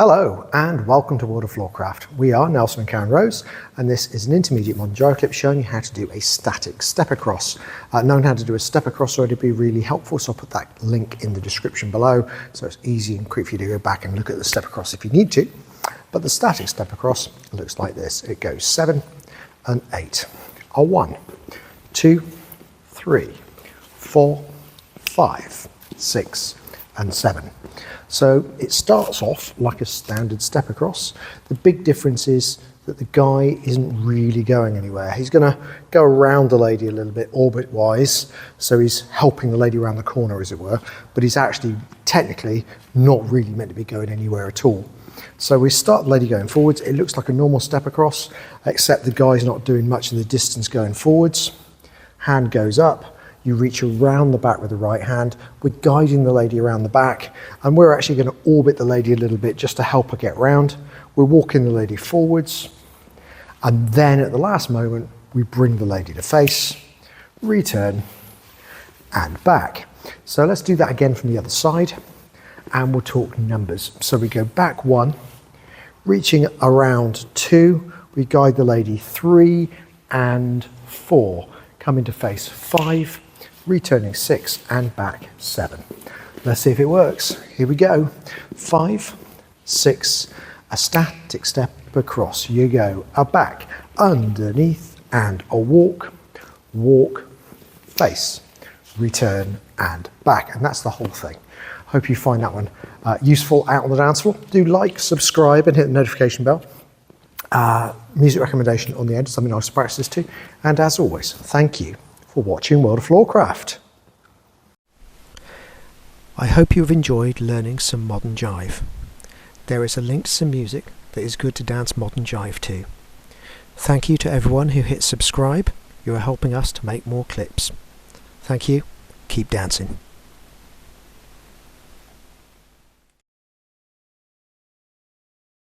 Hello and welcome to World of Floorcraft. We are Nelson and Karen Rose, and this is an intermediate modern jive clip showing you how to do a static step across. Knowing how to do a step across already would be really helpful, so I'll put that link in the description below so it's easy and quick for you to go back and look at the step across if you need to. But the static step across looks like this. It goes 7 and 8. A 1, 2, 3, 4, 5, 6 and 7. So it starts off like a standard step across. The big difference is that the guy isn't really going anywhere. He's going to go around the lady a little bit orbit wise, so he's helping the lady around the corner as it were, but he's actually technically not really meant to be going anywhere at all. So we start the lady going forwards. It looks like a normal step across, except the guy's not doing much of the distance going forwards. Hand goes up. You reach around the back with the right hand. We're guiding the lady around the back, and we're actually going to orbit the lady a little bit just to help her get round. We're walking the lady forwards, and then at the last moment, we bring the lady to face, return, and back. So let's do that again from the other side, and we'll talk numbers. So we go back 1, reaching around 2, we guide the lady 3 and 4, coming to face 5, returning 6 and back 7. Let's see if it works. Here we go. 5, 6, a static step across. You go a back, underneath, and a walk, walk, face, return, and back. And that's the whole thing. Hope you find that one useful out on the dance floor. Do like, subscribe, and hit the notification bell. Music recommendation on the end, something nice to practice to. And as always, thank you for watching World of Floorcraft. I hope you've enjoyed learning some modern jive. There is a link to some music that is good to dance modern jive to. Thank you to everyone who hit subscribe. You are helping us to make more clips. Thank you. Keep dancing.